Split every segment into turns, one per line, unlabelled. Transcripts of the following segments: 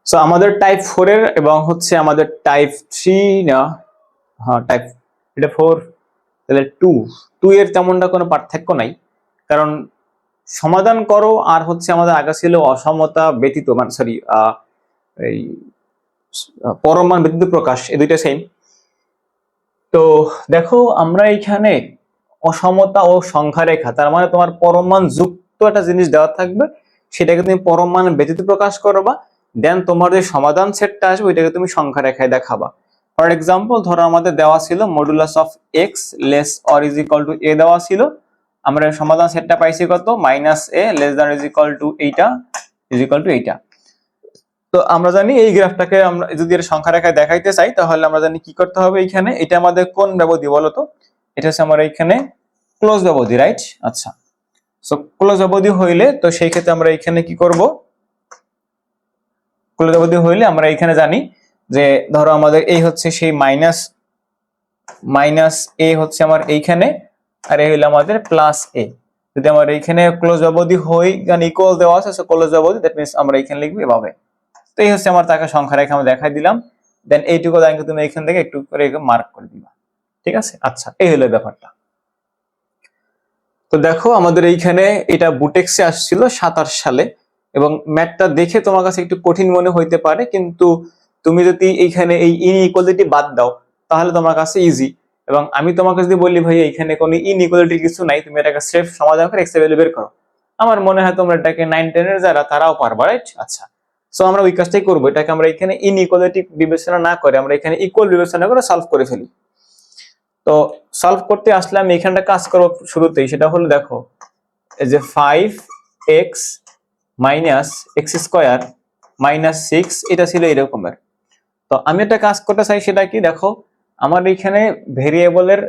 So আমাদের type 4 এর এবং হচ্ছে আমাদের টাইপ 3 না, হ্যাঁ টাইপ, এটা 4, তাহলে 2 এর তেমনটা কোনো পার্থক্য নাই, কারণ সমাধান করো আর হচ্ছে আমাদের আগে ছিল অসমতা ব্যতীত, মানে সরি এই পরম মান ব্যতীত প্রকাশ, এই দুইটা সেম। তো দেখো আমরা এখানে অসমতা ও সংখ্যা রেখা, তার মানে তোমার পরম মান যুক্ত একটা জিনিস দেওয়া থাকবে, সেটাকে তুমি পরম মান ব্যতীত প্রকাশ করবা, দেন তোমার যে সমাধান সেটটা আসবে ওইটাকে তুমি সংখ্যা রেখায় দেখাবা। ফর এক্সাম্পল ধরো আমাদের দেওয়া ছিল modulus of x less or is equal to a দেওয়া ছিল, আমরা সমাধান সেটটা পাইছি কত, minus a less than is equal to এইটা ইজ ইকুয়াল টু এইটা। তো আমরা জানি এই গ্রাফটাকে আমরা যদি এর সংখ্যা রেখায় দেখাইতে চাই তাহলে আমরা জানি কি করতে হবে, এইখানে এটা আমাদের কোন ব্যবধি বলো তো, এটা হচ্ছে আমার এইখানে ক্লোজ ব্যবধি, রাইট? আচ্ছা, সো ক্লোজ ব্যবধি হইলে তো সেই ক্ষেত্রে আমরা এখানে কি করব, ক্লোজ ব্যবধি হইলে আমরা এখানে জানি যে ধরো আমাদের এই হচ্ছে সেই মাইনাস এ হচ্ছে আমার এইখানে, আর এই হইলো আমাদের প্লাস এ। যদি আমার এইখানে ক্লোজ ব্যবধি হই, কারণ ইকুয়াল দেওয়া আছে, সো ক্লোজ ব্যবধি, দ্যাট মিন্স আমরা এখানে লিখবো এভাবে। তো এই হচ্ছে আমার তাকে সংখ্যা রেখা আমি দেখাই দিলাম, দেন এইটুকু লাইনকে তুমি এখান থেকে একটু করে মার্ক করে দিবা, ঠিক আছে? আচ্ছা, এই হলো ব্যাপারটা। তো দেখো আমাদের এইখানে এটা বুটেক্সে আসছিল 27 সালে, এবং ম্যাথটা দেখে তোমার কাছে একটু কঠিন মনে হইতে পারে, কিন্তু তুমি যদি এইখানে এই ইনইকুয়ালিটি বাদ দাও তাহলে তোমার কাছে ইজি। এবং আমি তোমাকে যদি বলি ভাই এইখানে কোনো ইনইকুয়ালিটি কিছু নাই, তুমি এটাকে স্রেফ সমাধান করে এক্স এর ভ্যালু বের করো, আমার মনে হয় তোমরা এটাকে 9-10 এর যারা তারাও পারবা, রাইট? আচ্ছা, সো আমরা ওই কাজটাই করবো, এটাকে আমরা এখানে ইনইকুয়ালিটি বিবেচনা না করে আমরা এখানে ইকুয়াল বিবেচনা করে সলভ করে ফেলি। তো সলভ করতে আসলে আমি এখানটা কাজ করবো শুরুতেই, সেটা হলো দেখো এই যে 5x minus x square minus 6, এটা ছিল এরকমের। তো আমি একটা কাজ করতে চাই, সেটা কি দেখো, আমার এখানে ভেরিয়েবলের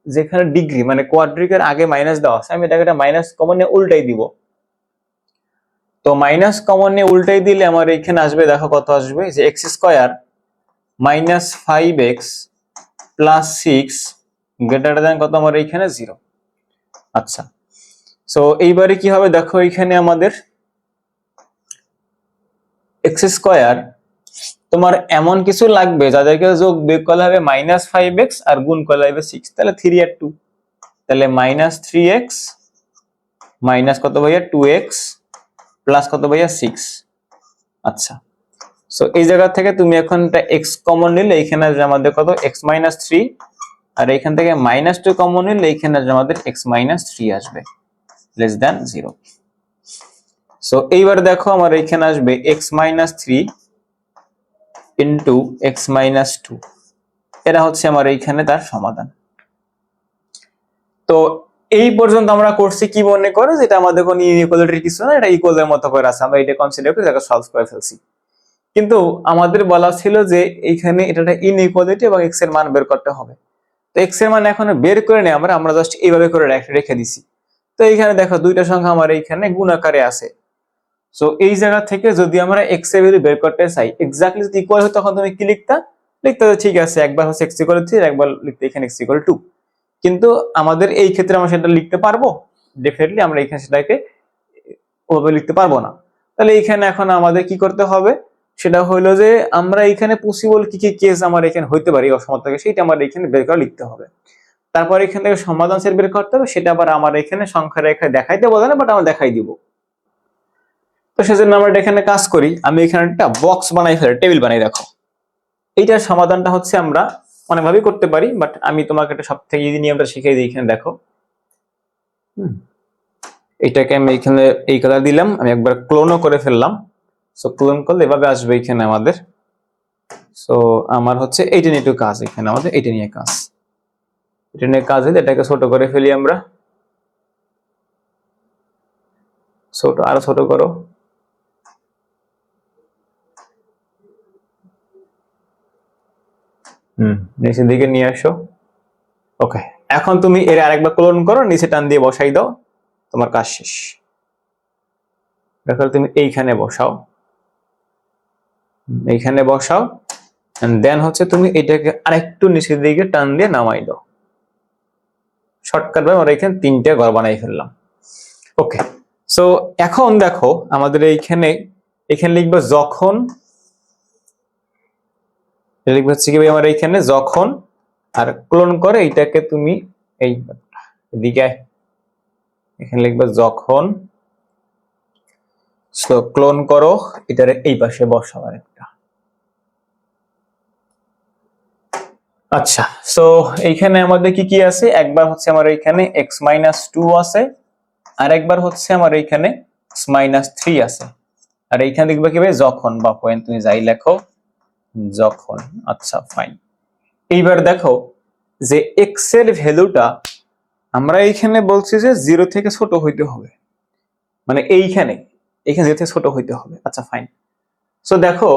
যেখানে ডিগ্রি মানে কোয়াড্রিকের আগে মাইনাস দেওয়া আছে, আমি এটাকে মাইনাস কমন নিয়ে উল্টাই দিব। তো মাইনাস কমন নিয়ে উল্টাই দিলে আমার এখানে আসবে, দেখো কত আসবে, যে x square minus 5x plus 6 greater than কত, আমার এইখানে 0। আচ্ছা, সো এইবারে কি হবে দেখো, এইখানে আমাদের এক্স স্কোয়ার তোমার এমন কিছু লাগবে যাদেরকে যোগ বিয়োগ করলে হবে মাইনাস 5x আর গুণ করলে হবে 6, তাহলে 3 আর 2, তাহলে মাইনাস 3x মাইনাস কত ভাইয়া 2x প্লাস কত ভাইয়া 6। আচ্ছা, সো এই জায়গা থেকে তুমি এখন একটা x কমন নিলে এইখানে আসবে আমাদের কত, x মাইনাস 3, আর এইখান থেকে মাইনাস 2 কমন নিলে এইখানে আসবে আমাদের x মাইনাস 3 আসবে লেস দ্যান 0। সো এইবার দেখো আমার এইখানে আসবে x minus 3 into x minus 2, এটা হচ্ছে আমার এইখানে তার সমাধান। তো এই পর্যন্ত আমরা করছি কি মনে করো, যেটা আমাদের কোনো ইনইকুয়ালিটির কিছু না, এটা ইকুয়ালের মতো করে আছে, আমরা এটা কনসিডার করে এটাকে সলভ করে ফেলছি। কিন্তু আমাদের বলা ছিল যে এইখানে এটা ইনইকুয়ালিটি এবং x এর মান বের করতে হবে। তো x এর মান এখন বের করে নেই আমরা জাস্ট এইভাবে করে রেখে দিছি। তো এইখানে দেখো দুইটা সংখ্যা আমার এইখানে গুণ আকারে আছে, সো এই জায়গা থেকে যদি আমরা x এর ভ্যালু বের করতে চাই, এক্স্যাক্টলি যদি ইকুয়াল হয় তখন তুমি কি লিখতা, ঠিক আছে একবার হচ্ছে x ইকুয়াল 3 একবার লিখতে এখানে x ইকুয়াল 2, কিন্তু আমাদের এই ক্ষেত্রে আমরা সেটা লিখতে পারবো, ডেফিনেটলি আমরা এখানে সেটাকে ওভাবে লিখতে পারবো না। তাহলে এখানে এখন আমাদের কি করতে হবে, সেটা হলো যে আমরা এখানে পসিবল কি কি কেস আমার এখানে হইতে পারে অসমতাকে, সেটা আমার এখানে বের করে লিখতে হবে। তারপর এখান থেকে সমাধান সেট বের করতে হবে, সেটা আবার আমার এখানে সংখ্যা রেখায় দেখাইতে বলে না, বাট আমরা দেখাই দিব। তো সেজন্য আমরা এখানে কাজ করি, আমি এখানে একটা বক্স বানাই ফেলি, টেবিল বানাই। দেখো এইটার সমাধানটা হচ্ছে আমরা অনেকভাবেই করতে পারি, বাট আমি তোমাকে একটা সবথেকে ইজি নিয়মটা শিখিয়ে দিই। এখানে দেখো, এটাকে আমি এখানে এই কালার দিলাম, আমি একবার ক্লোনও করে ফেললাম। সো ক্লোন করলে এভাবে আসবে এখানে আমাদের। সো আমার হচ্ছে এইটা নিয়ে একটু কাজ, এখানে আমাদের এইটা নিয়ে কাজ, এটা নিয়ে কাজ হলে এটাকে ছোট করে ফেলি আমরা, ছোট আরো ছোট করো, নিচের দিকে নিয়ে আসো। ওকে, এখন তুমি এর আরেকবার ক্লোন করো, নিচে টান দিয়ে বসাই দাও, তোমার কাজ শেষ। দেখো তুমি এইখানে বসাও, এইখানে বসাও, দেন হচ্ছে তুমি এটাকে আরেকটু নিচের দিকে টান দিয়ে নামাই দাও। শর্টকাট ভাবে আমরা এখানে 3টে ঘর বানাই ফেললাম। ওকে, সো এখন দেখো আমাদের এখানে লিখবো যখন এটা লিখবে হচ্ছে কি ভাই আমার এইখানে যখন, আর ক্লোন করে এটাকে তুমি এই দিকে এখানে লিখবে যখন, সো ক্লোন করো এটার এই পাশে বসাও আরেকটা। আচ্ছা, সো এইখানে আমাদের কি কি আছে, একবার হচ্ছে আমার এইখানে x-2 আছে, আর একবার হচ্ছে আমার এইখানে x-3 আছে, আর এইখানে লিখবে কি ভাই যখন, বা পয়েন্ট তুমি যাই লেখো যখন। আচ্ছা ফাইন। এইবার দেখো যে x এর ভ্যালুটা আমরা এইখানে বলছি যে 0 থেকে ছোট হইতে হবে, মানে এইখানে 0 থেকে ছোট হইতে হবে। আচ্ছা ফাইন। সো দেখো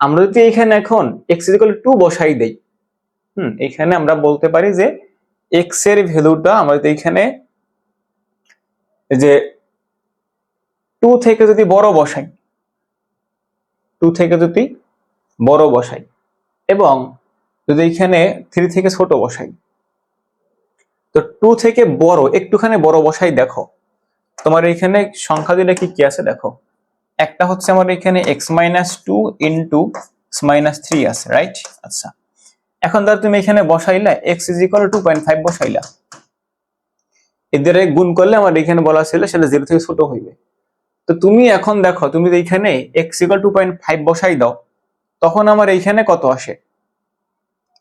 আমরা যদি এইখানে এখন x = 2 বসাই দেই, এখানে আমরা বলতে পারি যে x এর ভ্যালুটা আমরা যদি এখানে যে 2 থেকে যদি বড় বসাই, 2 থেকে যদি বড় বসাই, এবং যদি এখানে 3 থেকে ছোট বসাই, তো 2 থেকে বড় একটুখানি বড় বসাই, দেখো তোমার এখানে সংখ্যা দিলে কি কি আছে দেখো, একটা হচ্ছে আমার এখানে x-2 ইনটু x-3 আছে, রাইট? আচ্ছা, এখন ধর তুমি এখানে বসাইলা x = 2.5 বসাইলা, এদের গুণ করলে আমার এখানে বলা ছিল সেটা 0 থেকে ছোট হইবে। তো তুমি এখন দেখো তুমি এইখানে x = 2.5 বসাই দাও, তখন আমার এইখানে কত আসে,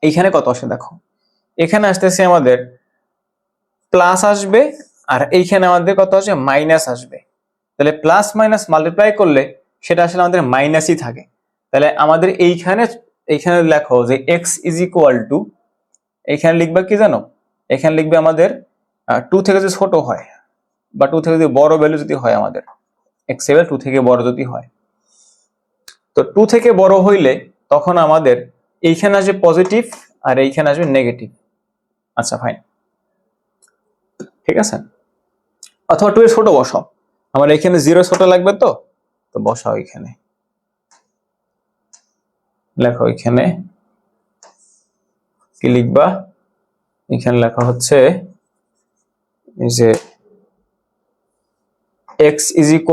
এইখানে কত আসে দেখো, এখানে আসতেছে আমাদের প্লাস আসবে, আর এইখানে আমাদের কত আসে মাইনাস আসবে। তাহলে প্লাস মাইনাস মাল্টিপ্লাই করলে সেটা আসলে আমাদের মাইনাসই থাকে। তাহলে আমাদের এইখানে লেখো যে x = এখানে লিখবা কি জানো, এখানে লিখবে আমাদের 2 থেকে যদি ছোট হয় বা 2 থেকে যদি বড় ভ্যালু যদি হয়, আমাদের x এর 2 থেকে বড় যদি হয়, তো 2 থেকে বড় হইলে তখন আমাদের এইখানে আসবে পজিটিভ আর এইখানে আসবে নেগেটিভ। আচ্ছা ফাইন, ঠিক আছে। অথবা 2 এর ছোট বসাও, আমার এখানে 0 ছোট লাগবে, তো বসাও এখানে, লেখো এখানে কি লিখবা, এখানে লেখা হচ্ছে এই যে x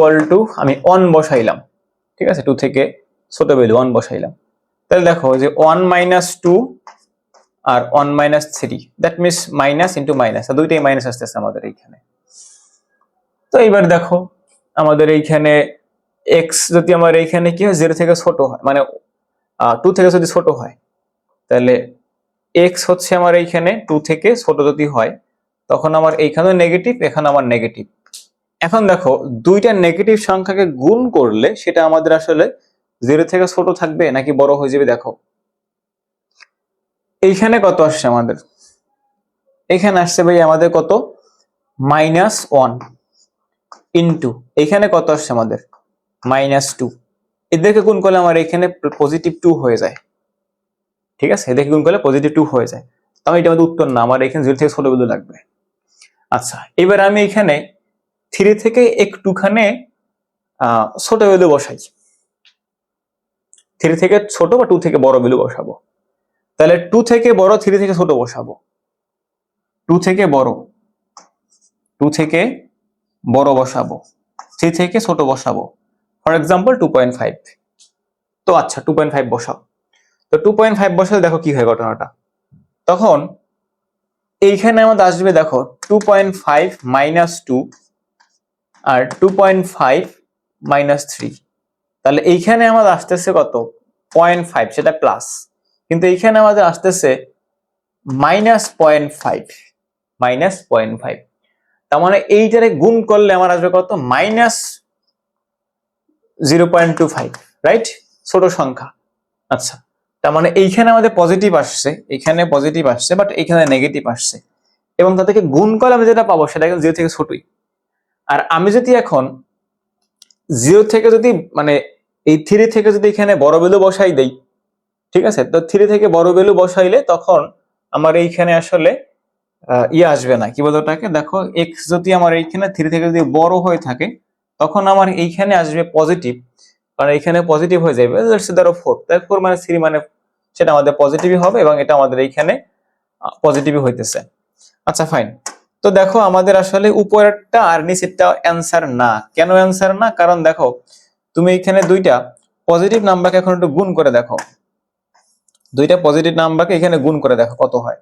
= আমি 1 বসাইলাম, ঠিক আছে, 2 থেকে ছোট ভ্যালু 1 বসাইলাম। তাহলে দেখো যে 1 - 2 আর 1 - 3, that means minus into minus, দুইটাই মাইনাস আসতেছে আমাদের এইখানে। তো এইবার দেখো আমাদের এইখানে x যদি আমার এইখানে কি হয় 0 থেকে ছোট হয়, মানে 2 থেকে যদি ছোট হয়, তাহলে x হচ্ছে আমার এইখানে 2 থেকে ছোট যদি হয়, তখন আমার এইখানে নেগেটিভ, এখানে আমার নেগেটিভ। এখন দেখো দুইটা নেগেটিভ সংখ্যাকে গুণ করলে সেটা আমাদের আসলে 0 থেকে ছোট থাকবে নাকি বড় হয়ে যাবে। দেখো এইখানে কত আসছে আমাদের, এখানে আসছে ভাই আমাদের কত -1 ইনটু এখানে কত আসছে আমাদের -2, এদেরকে গুণ করলে আমার এখানে +2 হয়ে যায়, ঠিক আছে, এদেরকে গুণ করলে +2 হয়ে যায়। তাহলে এটা আমাদের উত্তর না, আমার এখানে 0 থেকে ছোট ভ্যালু লাগবে। আচ্ছা, এবার আমি এখানে 3 থেকে একটুখানি ছোট ভ্যালু বসাই, 3 থেকে ছোট বা 2 থেকে বড় ভ্যালু বসাবো। তাহলে 2 থেকে বড় 3 থেকে ছোট বসাবো, 2 থেকে বড় 2 থেকে বড় বসাবো, 3 থেকে ছোট বসাবো, ফর এক্সাম্পল 2.5। তো আচ্ছা 2.5 বসাও, তো 2.5 বসালে দেখো কি হয় ঘটনাটা, তখন এইখানে আমাদের আসবে দেখো 2.5 - 2 আর 2.5 - 3, তাহলে এইখানে আমাদের আসতেছে কত 0.5, সেটা প্লাস, কিন্তু এইখানে আমাদের আসতেছে -0.5, -0.5। তার মানে এইটারে গুণ করলে আমার আসবে কত -0.25, রাইট, ছোট সংখ্যা। আচ্ছা, তার মানে এইখানে আমাদের পজিটিভ আসছে, এখানে পজিটিভ আসছে, বাট এইখানে নেগেটিভ আসছে, এবং তাদেরকে গুণ করলে আমি যেটা পাবো সেটা কিন্তু 0 থেকে ছোটই। আর আমি যদি এখন 0 থেকে যদি মানে এই 3 থেকে যদি এখানে বড় ভ্যালু বসাই দেই, ঠিক আছে, তো 3 থেকে বড় ভ্যালু বসাইলে তখন আমার এইখানে আসলে আসবে না, কি বলতো ওটাকে, দেখো x যদি আমার এইখানে 3 থেকে যদি বড় হয়ে থাকে, তখন আমার এইখানে আসবে পজিটিভ, কারণ এইখানে পজিটিভ হয়ে যাবে, ধরো 4, তাই 4 - 3 মানে সেটা আমাদের পজিটিভই হবে, এবং এটা আমাদের এইখানে পজিটিভই হইতেছে। আচ্ছা ফাইন। তো দেখো আমাদের আসলে উপরেরটা আর নিচেরটা অ্যান্সার না। কেন অ্যান্সার না? কারণ দেখো তুমি এখানে দুইটা পজিটিভ নাম্বারকে এখন একটু গুণ করে দেখো, দুইটা পজিটিভ নাম্বারকে এখানে গুণ করে দেখো কত হয়।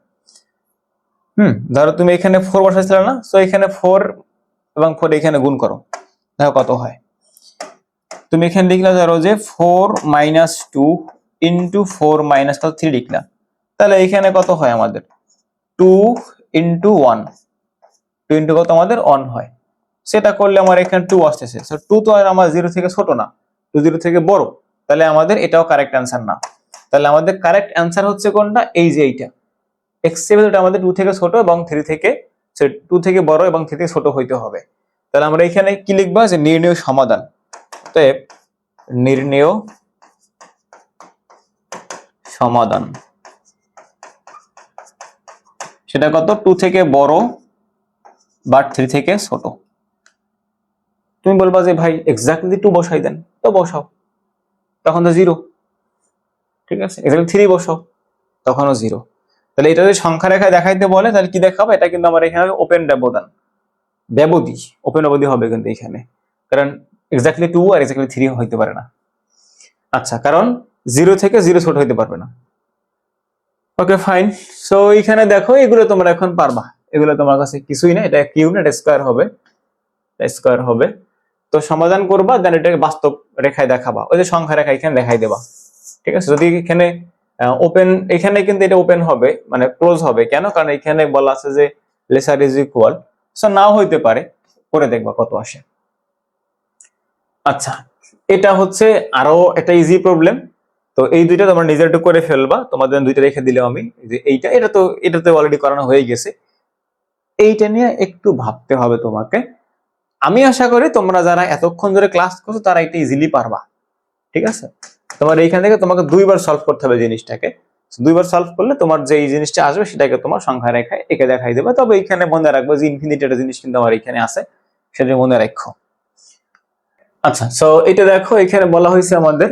ধরো তুমি এখানে 4 বসাইছিলে না, সো এখানে 4 এবং 4 এখানে গুণ করো, দেখো কত হয়। তুমি এখানে লিখলা ধরো যে 4 - 2 ইন্টু 4 - 3 লিখলা, তাহলে এখানে কত হয় আমাদের 2 ইন্টু 1, 2 ইন্টু কত আমাদের 1 হয়। সেটা করলে আমার এখানে 2 আসতেছে, সো 2 তো আর আমার 0 থেকে ছোট না, 2 0 থেকে বড়, তাহলে আমাদের এটাও কারেক্ট অ্যান্সার না। তাহলে আমাদের কারেক্ট অ্যান্সার হচ্ছে কোনটা, এই যে এইটা x ভ্যালুটা আমাদের 2 থেকে ছোট এবং 3 থেকে 2 থেকে বড় এবং 3 থেকে ছোট হইতে হবে। তাহলে আমরা এখানে কি লিখবো, যে নির্ণেয় সমাধান। অতএব নির্ণেয় সমাধান সেটা কত, 2 থেকে বড় বাট 3 থেকে ছোট। তুমি বলবা যে ভাই এক্স্যাক্টলি 2 বসাই দেন, তো বসাও, তখন তো 0। ঠিক আছে, এক্স্যাক্টলি 3 বসাও, তখনও 0। তাহলে এটা যদি সংখ্যা রেখায় দেখাইতে বলে তাহলে কি দেখাবো, এটা কিন্তু আমার এখানে ওপেন ব্যবধান, ব্যবধি, ওপেন অবধি হবে কিন্তু এখানে, কারণ এক্স্যাক্টলি 2 আর এক্স্যাক্টলি 3 হইতে পারে না। আচ্ছা, কারণ 0 থেকে 0 ছোট হইতে পারবে না। Okay fine. সো এখানে দেখো এগুলো তোমরা এখন পারবা, এগুলো তোমার কাছে কিছুই না, এটা কিউব না, এটা স্কয়ার হবে, স্কয়ার হবে। তো সমাধান করবা, দেন এটাকে বাস্তব রেখায় দেখাবা, ওই যে সংখ্যা রেখা এখানে দেখাই দেবা। ঠিক আছে, যদি এখানে ওপেন, এখানে কিন্তু এটা ওপেন হবে, মানে ক্লোজ হবে, কেন, কারণ এখানে বলা আছে যে লেসার ইজ ইকুয়াল, সো নাও হইতে পারে, করে দেখবা কত আসে। আচ্ছা, এটা হচ্ছে আরো একটা ইজি প্রবলেম। তো এই দুইটা তোমরা নিজের একটু করে ফেলবা, তোমাদের দুইটা রেখে দিলাম আমি, যে এইটা, এটাতে অলরেডি করানো হয়ে গেছে। এইটা নিয়ে একটু ভাবতে হবে তোমাকে। আমি আশা করি তোমরা যারা এতক্ষণ ধরে ক্লাস করছো তারা এটা ইজিলি পারবা। ঠিক আছে, তোমার এইখান থেকে তোমাকে 2বার সলভ করতে হবে জিনিসটাকে। 2বার সলভ করলে তোমার যে এই জিনিসটা আসবে সেটাকে তোমার সংখ্যা রেখায় এঁকে দেখাই দেবে। তবে এইখানে মনে রাখবো যে ইনফিনিটি একটা জিনিস কিন্তু আমার এখানে আছে, সেটা মনে রাখো। আচ্ছা, সো এটা দেখো এখানে বলা হয়েছে আমাদের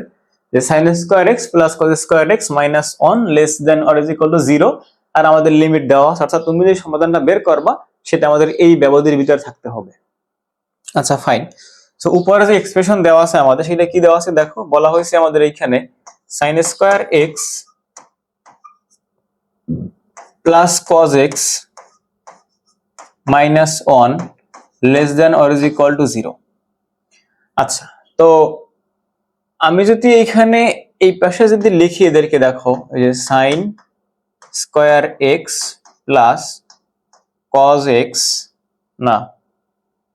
যে sin square x plus cos square x minus 1 less than or is equal two 0, আর আমাদের লিমিট দেওয়া আছে, অর্থাৎ তুমি যে সমাধানটা বের করবা সেটা আমাদের এই ব্যবধির ভিতরে থাকতে হবে। আচ্ছা ফাইন। সো উপরে যে এক্সপ্রেশন দেওয়া আছে আমাদের, সেটা কি দেওয়া আছে দেখো, বলা হয়েছে আমাদের এইখানে sin square x plus cos x minus 1 less than or is equal two 0। আচ্ছা, তো আমি যদি এখানে এই পাশে যদি লিখি এদেরকে, দেখো এই যে sin square x plus cos x, না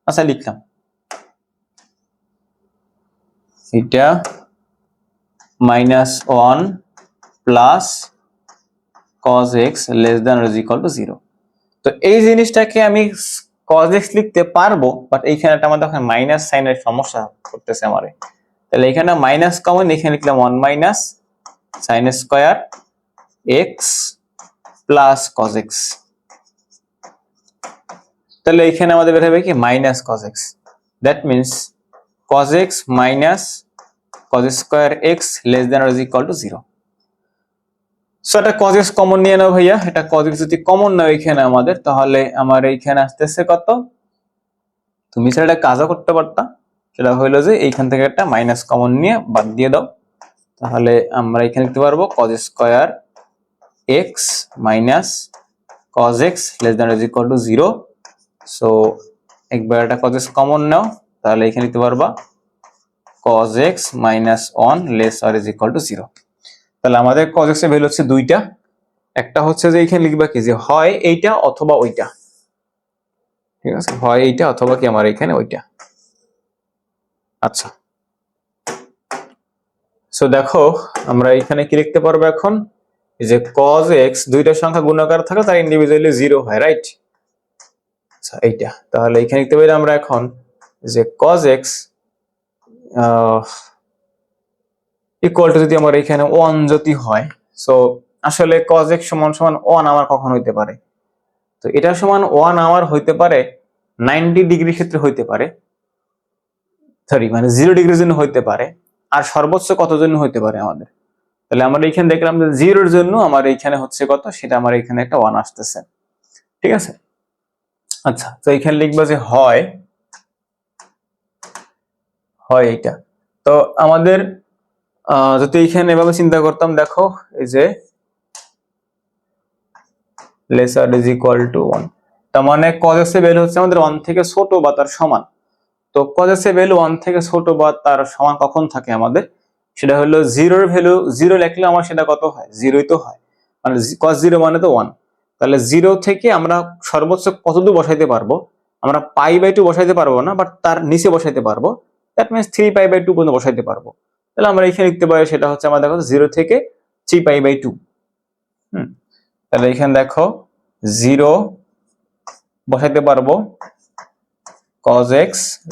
আচ্ছা লিখলাম এটা minus 1 plus cos x less than or is equal two 0। তো এই জিনিসটাকে আমি cos x লিখতে পারবো, বাট এইখানে আমার তখন মাইনাস সাইনের সমস্যা করতেছে আমারে। তাহলে এখানে মাইনাস কমন, এখানে লিখলাম 1 minus sin square x plus cos x। তাহলে এখানে আমাদের বের হবে কি minus cos x, that means cos x minus cos square x less than or is equal two 0। So এটা cos x কমন নিয়ে নাও ভাইয়া, এটা cos x যদি কমন নাও এখানে আমাদের, তাহলে আমার এইখানে আসতেছে কত, তুমি সেটা কাজও করতে পারতা, সেটা হইলো যে এইখান থেকে একটা মাইনাস কমন নিয়ে বাদ দিয়ে দাও, তাহলে আমরা এখানে লিখতে পারবো cos square x minus cos x less than or is equal two 0। So একবার এটা cos x কমন নাও, তাহলে এখানে লিখতে পারবা cos x minus 1 less or is equal two 0। তাহলে আমাদের cos x এর ভ্যালু হচ্ছে দুইটা, একটা হচ্ছে যে এখানে লিখবা কি, যে হয় এইটা অথবা ওইটা। ঠিক আছে, হয় এইটা অথবা কি আমার এখানে ওইটা। আচ্ছা, সো দেখো আমরা এখানে কি লিখতে পারবো এখন, যে cos x দুইটা সংখ্যা গুণাকার থাকে তার ইন্ডিভিজুয়ালি 0 হয়, রাইট। আচ্ছা এইটা, তাহলে এখানে লিখতে পারি আমরা এখন যে cos x ইকুয়াল টু, যদি আমার এখানে 1 যদি হয়, সো আসলে cos x সমান সমান 1 আমার কখন হইতে পারে, তো এটা সমান 1 আমার হইতে পারে 90 ডিগ্রি ক্ষেত্রে হইতে পারে, সরি মানে 0 ডিগ্রির জন্য হইতে পারে, আর সর্বোচ্চ কত জন্য হইতে পারে আমাদের। তাহলে আমরা এখানে দেখলাম যে 0 এর জন্য আমার এখানে হচ্ছে কত, সেটা আমার এখানে একটা 1 আসতেছে। ঠিক আছে, আচ্ছা তো এখানে লিখবো যে হয় এইটা। তো আমাদের যদি এখানে এভাবে চিন্তা করতাম, দেখো এই যে লেসার ইজ ইকুয়াল টু 1। তার মানে cos x এর ভ্যালু হচ্ছে আমাদের 1 থেকে ছোট বা তার সমান। তো cos x এর ভ্যালু 1 থেকে ছোট বা তার সমান কখন থাকে আমাদের, সেটা হলো 0 এর ভ্যালু 0 লিখলে আমার সেটা কত হয়, 0ই তো হয়, মানে cos 0 মানে তো 1। তাহলে 0 থেকে আমরা সর্বোচ্চ কতদূর বসাইতে পারবো, আমরা π/2 বসাইতে পারবো না, বাট তার নিচে বসাইতে পারবো। দ্যাট মিন্স 3π/2 পর্যন্ত বসাইতে পারবো। তাহলে আমরা এখানে লিখতে পারি সেটা হচ্ছে আমাদের দেখো 0 থেকে 3π/2। তাহলে এখানে দেখো 0 বসাইতে পারবো, cos x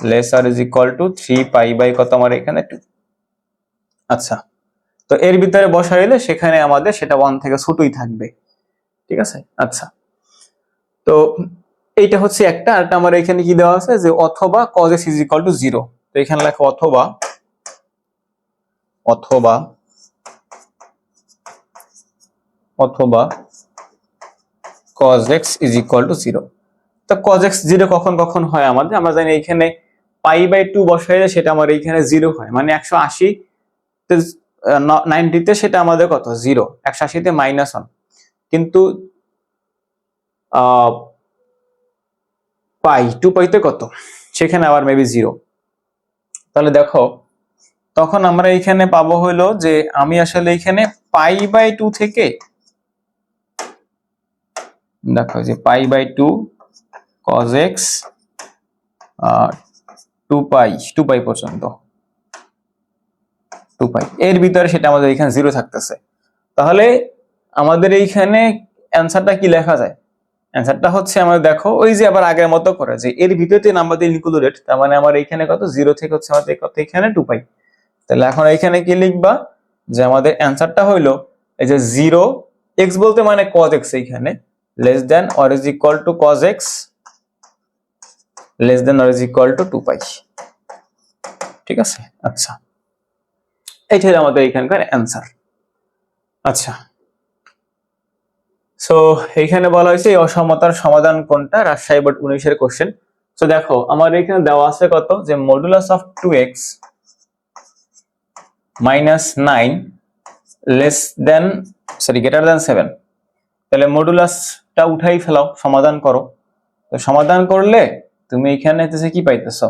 lesser is equal to 3π/ কত আমার এখানে 2। আচ্ছা, তো এর ভিতরে বসাইলে সেখানে আমাদের সেটা 1 থেকে ছোটই থাকবে, ঠিক আছে। আচ্ছা, তো এইটা হচ্ছে একটা। আর আমার এখানে কি দেওয়া আছে যে অথবা cos x is equal two 0। তো এখানে লেখো অথবা অথবা অথবা cos x is equal two 0। তো cos x 0 কখন কখন হয় আমাদের, আমরা জানি এখানে π/2 বসাইলে সেটা আমার এইখানে 0 হয়, মানে 180 তে 90 তে সেটা আমাদের কত 0, 180 তে -1। কিন্তু π/2 তে কত, সেখানে আবার মেবি 0। তাহলে দেখো তখন আমরা এখানে পাবো হলো যে আমি আসলে এখানে π/2 থেকে, দেখো যে π/2 cos x 2π পর্যন্ত, 2π এর ভিতরে সেটা আমাদের এখানে 0 থাকতেছে। তাহলে আমাদের এইখানে অ্যানসারটা কি লেখা যায়, অ্যানসারটা হচ্ছে আমাদের দেখো ওই যে আবার আগের মতো করে যে এর ভিতরে নাম্বার দিয়ে ইনক্লুডেড, তার মানে আমার এইখানে কত 0 থেকে হচ্ছে আমাদের কত এখানে 2π। তাহলে এখন এইখানে কি লিখবা যে আমাদের অ্যানসারটা হইলো এই যে 0 x বলতে মানে cos x, এইখানে less than or is equal to cos x less than or is equal to 2π, ঠিক আছে। আচ্ছা, এইটা হলো আমাদের এখানকার অ্যানসার। আচ্ছা, সো এইখানে বলা হয়েছে এই অসমতার সমাধান কোনটা, রাজশাহী বোর্ড 19 এর কোশ্চেন। সো দেখো আমার এখানে দেওয়া আছে কত যে modulus of 2x minus 9 less than greater than 7। তাহলে মডুলাসটা উঠাই ফেলাও, সমাধান করো। তো সমাধান করলে তুমি এখানে কি পাইতেছো,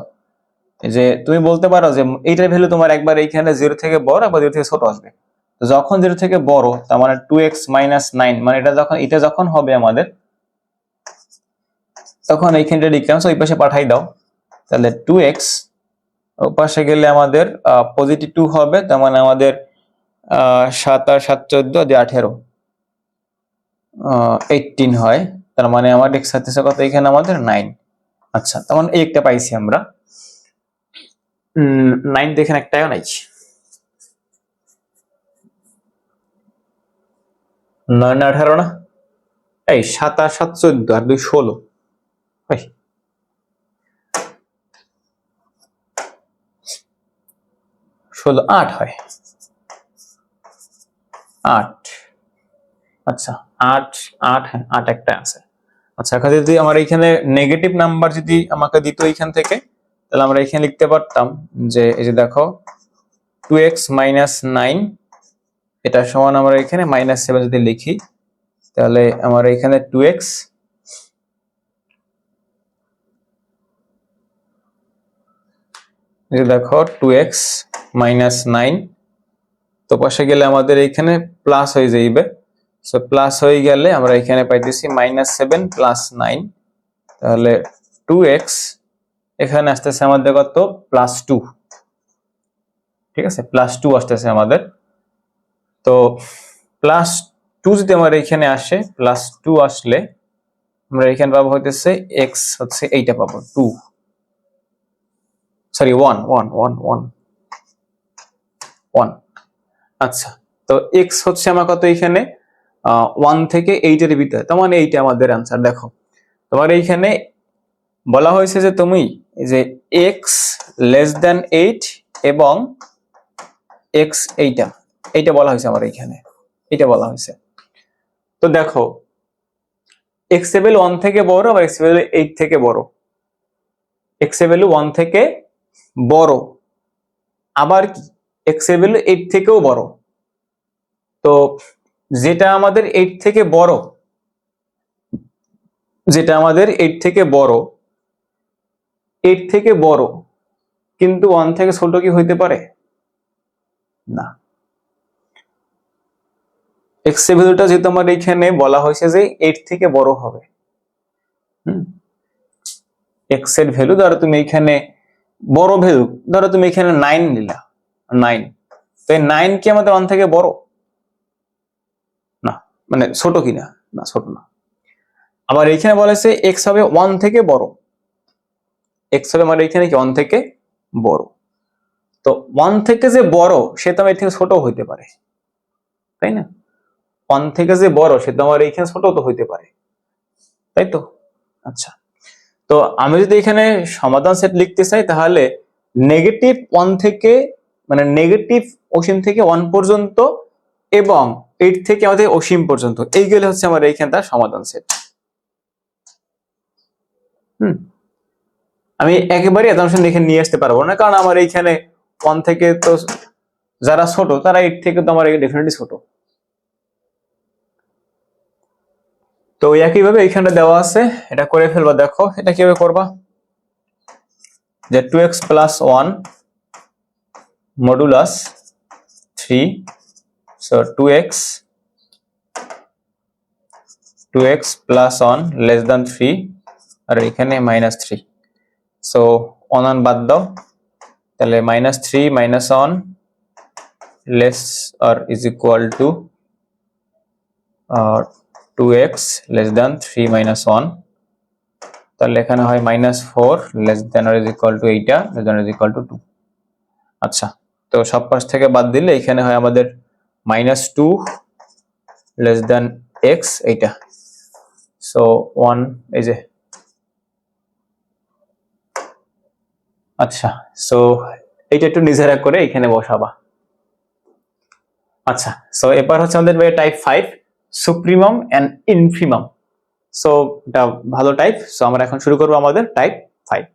যে তুমি বলতে পারো যে এইটার ভ্যালু তোমার একবার এইখানে 0 থেকে বড় বা 0 থেকে ছোট আসবে। তো যখন 0 থেকে বড় তার মানে 2x - 9, মানে এটা যখন হবে আমাদের, তখন এইখানটা লিখলাম, ওই পাশে পাঠাই দাও। তাহলে 2x ওই পাশে গেলে আমাদের পজিটিভ 2 হবে, তার মানে আমাদের 7 আর 7 14 দিয়ে 18 18 হয়। তার মানে আমার x সাথে কত এখানে আমাদের 9। আচ্ছা, তার মানে এই একটা পাইছি আমরা। 9 দেখেন একটাও নাই, 9 না 18 না, এই 7 আর 7 14 আর 2 16, 16 8 হয়, 8। আচ্ছা 8 8, হ্যাঁ 8 একটা আছে। আচ্ছা, এখন যদি আমার এখানে নেগেটিভ নাম্বার যদি আমাকে দিত এইখান থেকে, তাহলে আমরা এখানে লিখতে পারতাম যে এই যে দেখো 2x - 9 এটা সমান আমরা এখানে -7 যদি লিখি, তাহলে আমার এখানে 2x দেখো 2x - 9, তো পাশে গেলে আমাদের এখানে প্লাস হয়ে যাইবে। সো প্লাস হয়ে গেলে আমরা এখানে পাইতেছি -7 + 9, তাহলে 2x এখানে আসতেছে আমাদের কত +2, ঠিক আছে, +2 আসতেছে আমাদের। তো +2 যদি আমার এখানে আসে, +2 আসলে আমরা এখানে পাবো হইতেছে x হচ্ছে এইটা পাবো 2, সরি 1 1 1 1 1। আচ্ছা, তো x হচ্ছে আমার কত এখানে 1 থেকে 8 এর ভিতরে, তার মানে এইটা আমাদের অ্যানসার। দেখো তোমার এইখানে বলা হয়েছে যে তুমি যে x লেস দেন 8 এবং x এইটা বলা হয়েছে আমার এইখানে, এটা বলা হয়েছে। তো দেখো x এর ভ্যালু 1 থেকে বড় আর x এর ভ্যালু 8 থেকে বড়, x এর ভ্যালু 1 থেকে বড়, আবার কি x এর ভ্যালু 8 থেকেও বড়। তো যেটা আমাদের 8 থেকে বড় যেটা আমাদের 8 থেকে বড়, 8 থেকে বড় কিন্তু 1 থেকে ছোট কি হইতে পারে? না। x এর ভ্যালুটা যেহেতু আমার এখানে বলা হয়েছে যে 8 থেকে বড় হবে, x এর ভ্যালু ধরো তুমি এখানে বড় ভ্যালু, ধরো তুমি এখানে 9 নিলা, 9, তো এই 9 কি আমাদের 1 থেকে বড়? না, মানে ছোট কিনা? না, ছোট না। আবার এখানে বলেছে x হবে 1 থেকে বড়, x হবে আমার এখানে কি 1 থেকে বড়, তো 1 থেকে যে বড় সে তো আমার এর থেকে ছোট হইতে পারে, তাই না? 1 থেকে যে বড় সে তো আমার এখানে ছোট তো হইতে পারে, তাই তো? আচ্ছা, তো আমি যদি এখানে সমাধান সেট লিখতে চাই তাহলে নেগেটিভ 1 থেকে, মানে নেগেটিভ অসীম থেকে 1 পর্যন্ত এবং 8 থেকে আমাদের অসীম পর্যন্ত, এইগুলো হচ্ছে আমার এইখানটার সমাধান সেট। আমি একেবারে অ্যাসাম্পশন দেখে নিয়ে আসতে পারবো না, কারণ আমার এইখানে 1 থেকে তো যারা ছোট তারা 8 থেকে তো আমার ডেফিনেটলি ছোট। তো একইভাবে এইখানটা দেওয়া আছে, এটা করে ফেলবা। দেখো এটা কিভাবে করবা, যে 2x plus 1 modulus 3, so 2x plus 1 less than 3 আর এখানে -3, so 1 বাদ দাও, তাহলে -3 -1 less or is equal to 2x less than 3 -1, তাহলে এখানে হয় -4 less than or is equal to 8 less than or is equal to 2। আচ্ছা, তো সব পাশ থেকে বাদ দিলে এখানে হয় আমাদের -2 less than x, এইটা, so 1 এই যে। আচ্ছা, সো এইটা একটু নিজেরা করে এখানে বসাবা। আচ্ছা, সো এবার হচ্ছে আমাদের type 5 supremum and infimum. So এটা ভালো টাইপ, সো আমরা এখন শুরু করব আমাদের টাইপ 5।